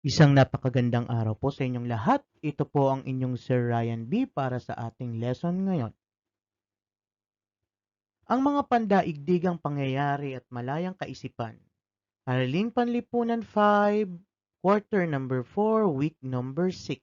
Isang napakagandang araw po sa inyong lahat. Ito po ang inyong Sir Ryan B. para sa ating lesson ngayon. Ang mga pandaigdigang pangyayari at malayang kaisipan. Araling Panlipunan 5, Quarter number 4, Week number 6.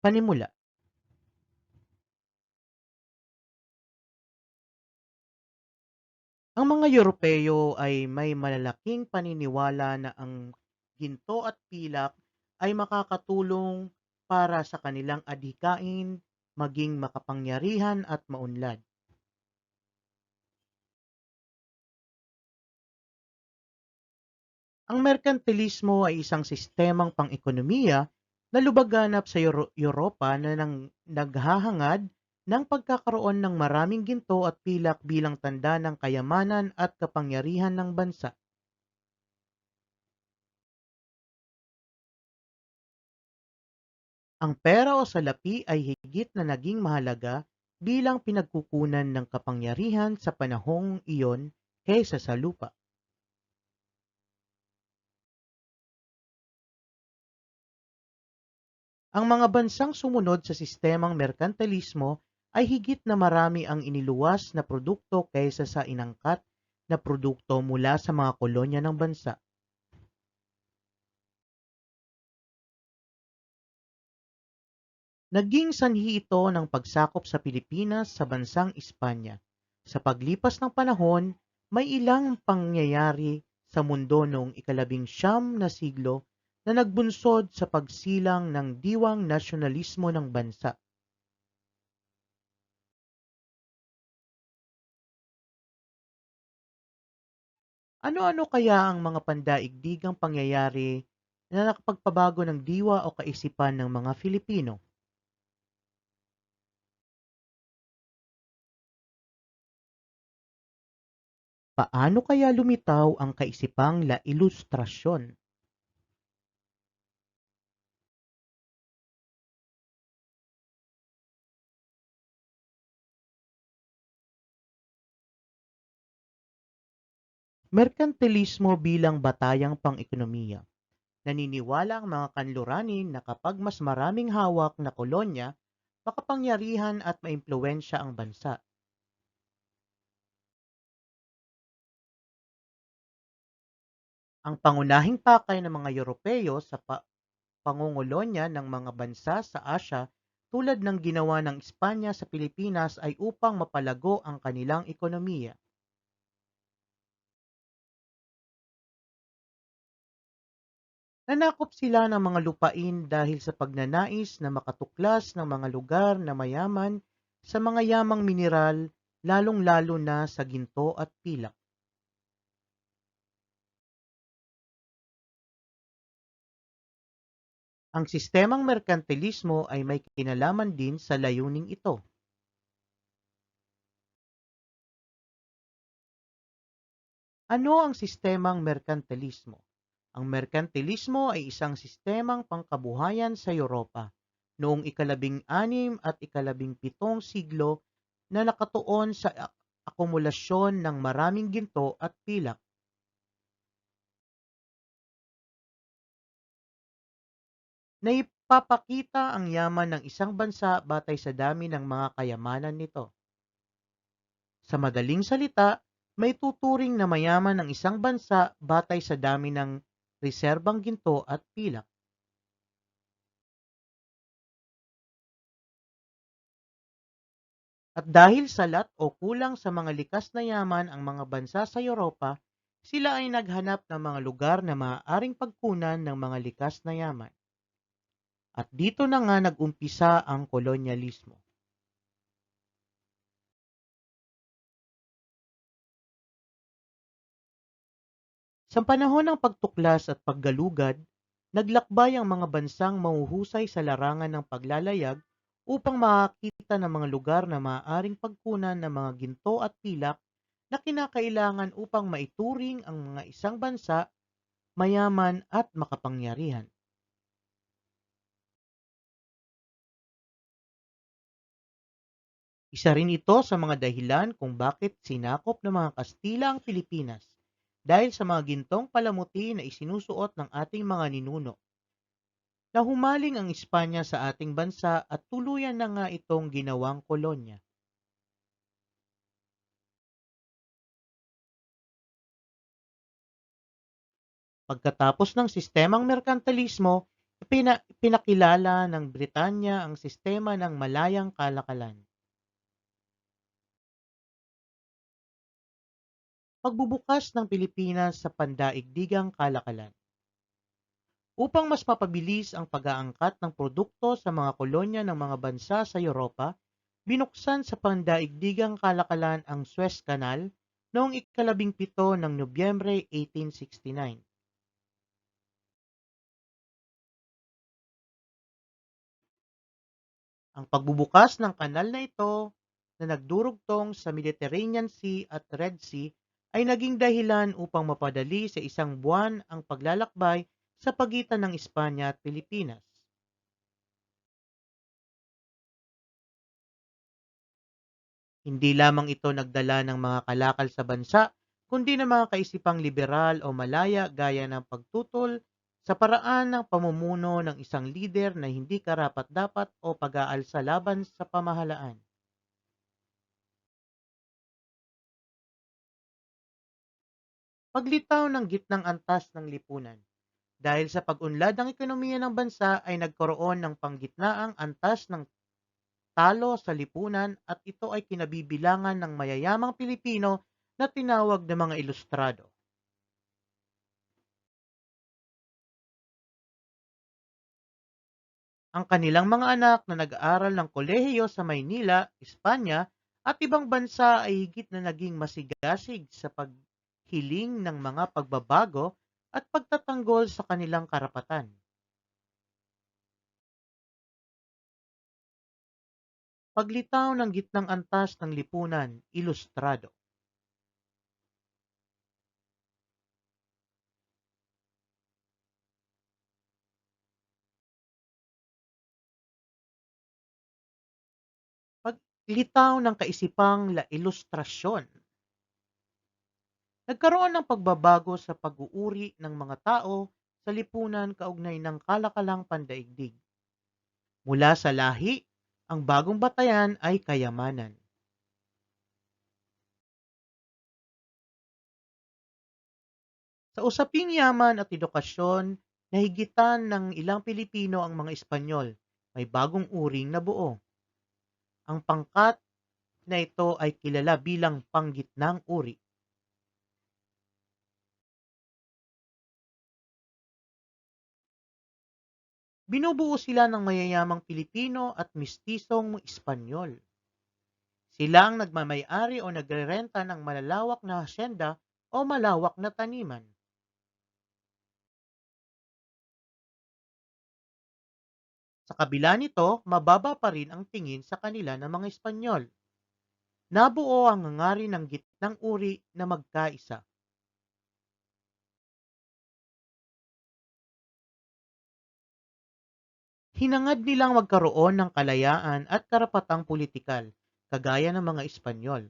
Panimula. Ang mga Europeo ay may malalaking paniniwala na ang ginto at pilak ay makakatulong para sa kanilang adhikain, maging makapangyarihan at maunlad. Ang merkantilismo ay isang sistemang pang-ekonomiya na lumaganap sa Europa na naghahangad ng pagkakaroon ng maraming ginto at pilak bilang tanda ng kayamanan at kapangyarihan ng bansa. Ang pera o salapi ay higit na naging mahalaga bilang pinagkukunan ng kapangyarihan sa panahong iyon kaysa sa lupa. Ang mga bansang sumunod sa sistemang merkantilismo ay higit na marami ang iniluwas na produkto kaysa sa inangkat na produkto mula sa mga kolonya ng bansa. Naging sanhi ito ng pagsakop sa Pilipinas sa bansang Espanya. Sa paglipas ng panahon, may ilang pangyayari sa mundo noong ika-19 na siglo na nagbunsod sa pagsilang ng diwang nasyonalismo ng bansa. Ano-ano kaya ang mga pandaigdigang pangyayari na nakapagpabago ng diwa o kaisipan ng mga Filipino? Paano kaya lumitaw ang kaisipang La Ilustrasyon? Merkantilismo bilang batayang pang-ekonomiya. Naniniwala ang mga kanluranin na kapag mas maraming hawak na kolonya, makapangyarihan at maimpluwensya ang bansa. Ang pangunahing pakay ng mga Europeo sa pangungolonya ng mga bansa sa Asya tulad ng ginawa ng Espanya sa Pilipinas ay upang mapalago ang kanilang ekonomiya. Nanakop sila ng mga lupain dahil sa pagnanais na makatuklas ng mga lugar na mayaman sa mga yamang mineral, lalong-lalo na sa ginto at pilak. Ang sistemang merkantilismo ay may kinalaman din sa layuning ito. Ano ang sistemang merkantilismo? Ang merkantilismo ay isang sistemang pangkabuhayan sa Europa noong ika-17 at ika-17 siglo na nakatuon sa akumulasyon ng maraming ginto at pilak. Naipapakita ang yaman ng isang bansa batay sa dami ng mga kayamanan nito. Sa madaling salita, may tuturing na mayaman ang isang bansa batay sa dami ng reserbang ginto at pilak. At dahil salat o kulang sa mga likas na yaman ang mga bansa sa Europa, sila ay naghanap ng mga lugar na maaaring pagkunan ng mga likas na yaman. At dito na nga nag-umpisa ang kolonyalismo. Sa panahon ng pagtuklas at paggalugad, naglakbay ang mga bansang mahuhusay sa larangan ng paglalayag upang makakita ng mga lugar na maaaring pagkunan ng mga ginto at pilak na kinakailangan upang maituring ang mga isang bansa mayaman at makapangyarihan. Isa rin ito sa mga dahilan kung bakit sinakop ng mga Kastila ang Pilipinas dahil sa mga gintong palamuti na isinusuot ng ating mga ninuno. Nahumaling ang Espanya sa ating bansa at tuluyan na nga itong ginawang kolonya. Pagkatapos ng sistemang merkantilismo, pinakilala ng Britanya ang sistema ng malayang kalakalan. Pagbubukas ng Pilipinas sa pandaigdigang kalakalan. Upang mas mapabilis ang pag-aangkat ng produkto sa mga kolonya ng mga bansa sa Europa, binuksan sa pandaigdigang kalakalan ang Suez Canal noong ika-17 ng Nobyembre 1869. Ang pagbubukas ng kanal na ito na nagdurugtong sa Mediterranean Sea at Red Sea ay naging dahilan upang mapadali sa isang buwan ang paglalakbay sa pagitan ng Espanya at Pilipinas. Hindi lamang ito nagdala ng mga kalakal sa bansa, kundi ng mga kaisipang liberal o malaya gaya ng pagtutol sa paraan ng pamumuno ng isang lider na hindi karapat-dapat o pag-aalsa laban sa pamahalaan. Paglitaw ng gitnang antas ng lipunan. Dahil sa pag-unlad ng ekonomiya ng bansa ay nagkaroon ng panggitnaang antas ng talo sa lipunan at ito ay kinabibilangan ng mayayamang Pilipino na tinawag na mga ilustrado. Ang kanilang mga anak na nag-aaral ng kolehiyo sa Maynila, Espanya at ibang bansa ay higit na naging masigasig sa paghiling ng mga pagbabago at pagtatanggol sa kanilang karapatan. Paglitaw ng gitnang antas ng lipunan, ilustrado. Paglitaw ng kaisipang la ilustrasyon. Nagkaroon ng pagbabago sa pag-uuri ng mga tao sa lipunan kaugnay ng kalakalang pandaigdig. Mula sa lahi, ang bagong batayan ay kayamanan. Sa usaping yaman at edukasyon, nahigitan ng ilang Pilipino ang mga Espanyol. May bagong uring nabuo. Ang pangkat na ito ay kilala bilang panggitnang uri. Binubuo sila ng mayayamang Pilipino at mistisong Espanyol. Sila ang nagmamay-ari o nagrerenta ng malalawak na hasyenda o malawak na taniman. Sa kabila nito, mababa pa rin ang tingin sa kanila ng mga Espanyol. Nabuo ang hangarin ng gitnang uri na magkaisa. Hinangad nilang magkaroon ng kalayaan at karapatang pulitikal, kagaya ng mga Espanyol.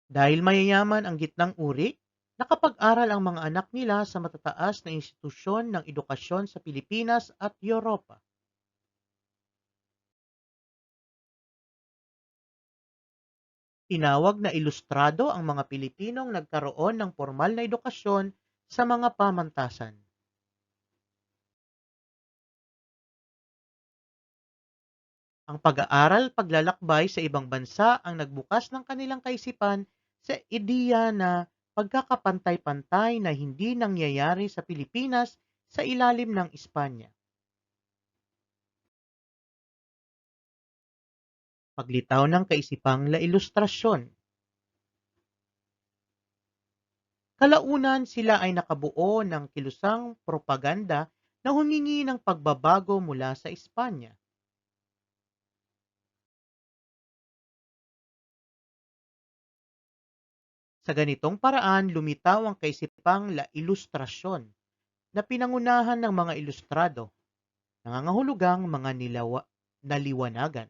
Dahil mayayaman ang gitnang uri, nakapag-aral ang mga anak nila sa matataas na institusyon ng edukasyon sa Pilipinas at Europa. Tinawag na ilustrado ang mga Pilipinong nagkaroon ng formal na edukasyon sa mga pamantasan. Ang pag-aaral paglalakbay sa ibang bansa ang nagbukas ng kanilang kaisipan sa ideya na pagkakapantay-pantay na hindi nangyayari sa Pilipinas sa ilalim ng Espanya. Paglitaw ng kaisipang la ilustrasyon. Kalaunan sila ay nakabuo ng kilusang propaganda na humingi ng pagbabago mula sa Espanya. Sa ganitong paraan, lumitaw ang kaisipang la ilustrasyon na pinangunahan ng mga ilustrado. nangangahulugang mga naliwanagan.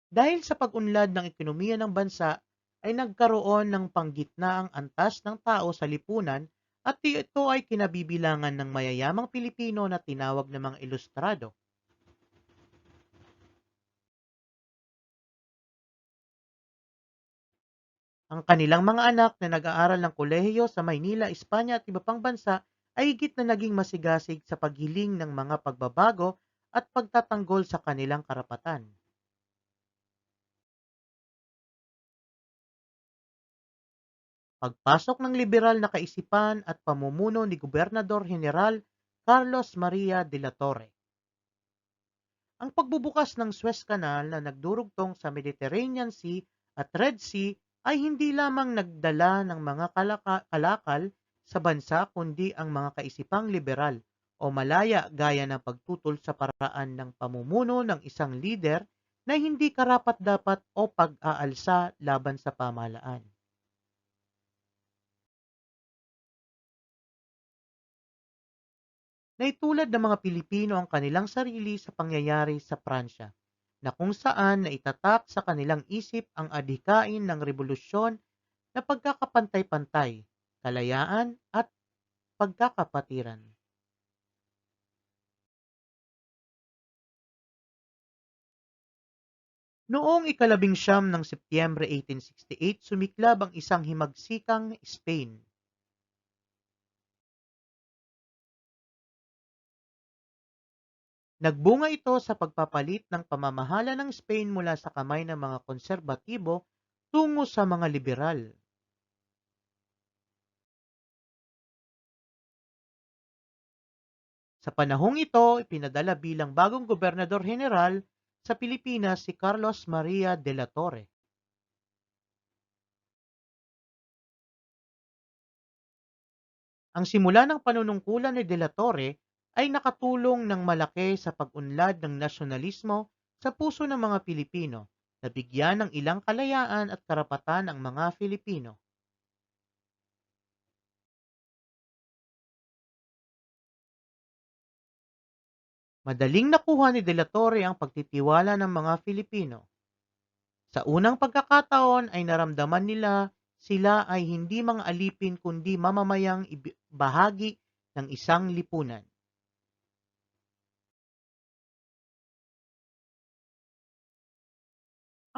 Dahil sa pag-unlad ng ekonomiya ng bansa, ay nagkaroon ng panggitnaang antas ng tao sa lipunan at ito ay kinabibilangan ng mayayamang Pilipino na tinawag na mga ilustrado. Ang kanilang mga anak na nag-aaral ng kolehiyo sa Maynila, Espanya at iba pang bansa ay higit na naging masigasig sa paghiling ng mga pagbabago at pagtatanggol sa kanilang karapatan. Pagpasok ng liberal na kaisipan at pamumuno ni Gobernador General Carlos Maria de la Torre. Ang pagbubukas ng Suez Canal na nagdurugtong sa Mediterranean Sea at Red Sea ay hindi lamang nagdala ng mga kalakal sa bansa kundi ang mga kaisipang liberal o malaya gaya ng pagtutol sa paraan ng pamumuno ng isang lider na hindi karapat-dapat o pag-aalsa laban sa pamahalaan. Naitulad ng mga Pilipino ang kanilang sarili sa pangyayari sa Pransya, na kung saan naitatak sa kanilang isip ang adhikain ng rebolusyon na pagkakapantay-pantay, kalayaan at pagkakapatiran. Noong ika-19 ng Setyembre 1868, sumiklab ang isang himagsikang Spain. Nagbunga ito sa pagpapalit ng pamamahala ng Spain mula sa kamay ng mga konserbatibo tungo sa mga liberal. Sa panahong ito, ipinadala bilang bagong gobernador general sa Pilipinas si Carlos Maria de la Torre. Ang simula ng panunungkulan ni de la Torre ay nakatulong ng malaki sa pag-unlad ng nasyonalismo sa puso ng mga Pilipino, na bigyan ng ilang kalayaan at karapatan ang mga Filipino. Madaling nakuha ni de la Torre ang pagtitiwala ng mga Filipino. Sa unang pagkakataon ay naramdaman nila sila ay hindi mga alipin kundi mamamayang bahagi ng isang lipunan.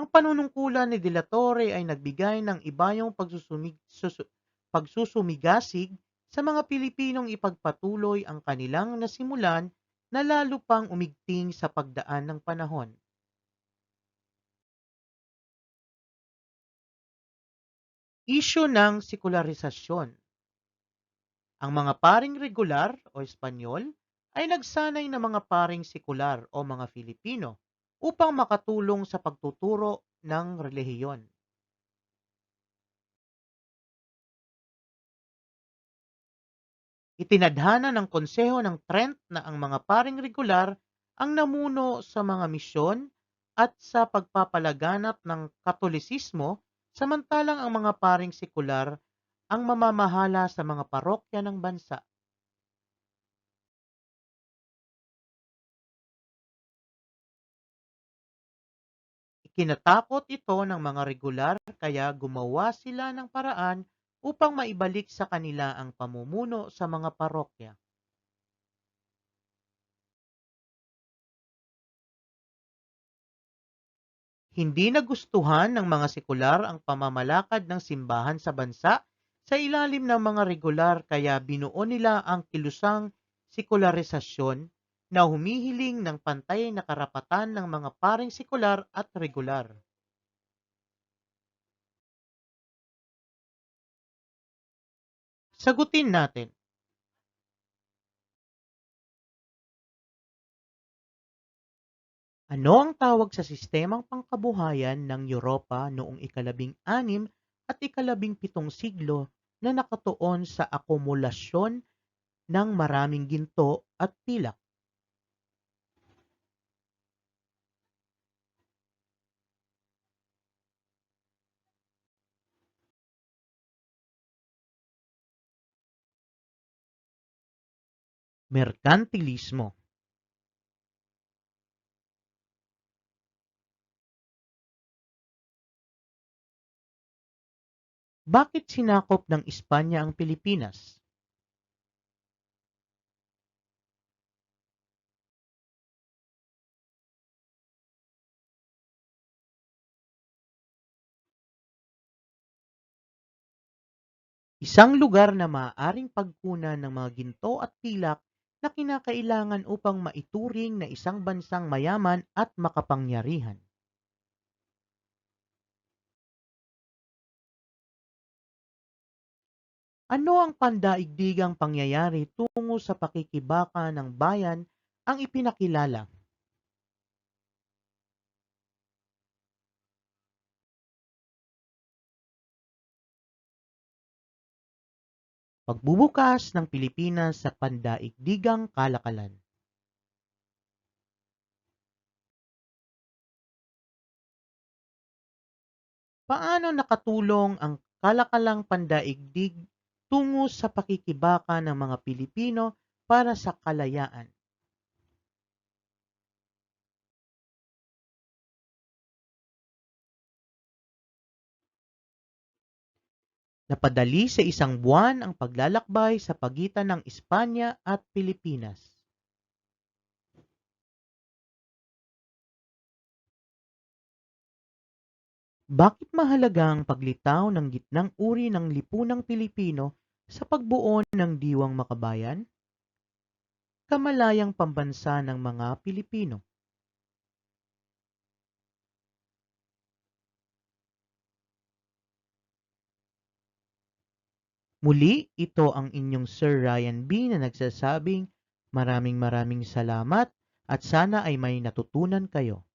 Ang panunungkulan ni De La Torre ay nagbigay ng ibayong pagsusumigasig sa mga Pilipinong ipagpatuloy ang kanilang nasimulan na lalo pang umigting sa pagdaan ng panahon. Isyu ng sekularisasyon. Ang mga paring regular o Espanyol ay nagsanay na mga paring sekular o mga Filipino upang makatulong sa pagtuturo ng relihiyon. Itinadhana ng Konseho ng Trent na ang mga paring regular ang namuno sa mga misyon at sa pagpapalaganap ng Katolisismo, samantalang ang mga paring sekular ang mamamahala sa mga parokya ng bansa. Ikinatakot ito ng mga regular kaya gumawa sila ng paraan upang maibalik sa kanila ang pamumuno sa mga parokya. Hindi nagustuhan ng mga sekular ang pamamalakad ng simbahan sa bansa sa ilalim ng mga regular kaya binuo nila ang kilusang sekularisasyon na humihiling ng pantay na karapatan ng mga paring sekular at regular. Sagutin natin, ano ang tawag sa sistemang pangkabuhayan ng Europa noong ika-17 at ika-17 siglo na nakatuon sa akumulasyon ng maraming ginto at pilak? Merkantilismo. Bakit sinakop ng Espanya ang Pilipinas? Isang lugar na maaaring pagkunan ng mga ginto at pilak na kinakailangan upang maituring na isang bansang mayaman at makapangyarihan. Ano ang pandaigdigang pangyayari tungo sa pakikibaka ng bayan ang ipinakilala? Pagbubukas ng Pilipinas sa pandaigdigang kalakalan. Paano nakatulong ang kalakalang pandaigdig tungo sa pakikibaka ng mga Pilipino para sa kalayaan? Napadali sa isang buwan ang paglalakbay sa pagitan ng Espanya at Pilipinas. Bakit mahalaga ang paglitaw ng gitnang uri ng lipunang Pilipino sa pagbuo ng Diwang Makabayan? Kamalayang pambansa ng mga Pilipino. Muli, ito ang inyong Sir Ryan B na nagsasabing maraming salamat at sana ay may natutunan kayo.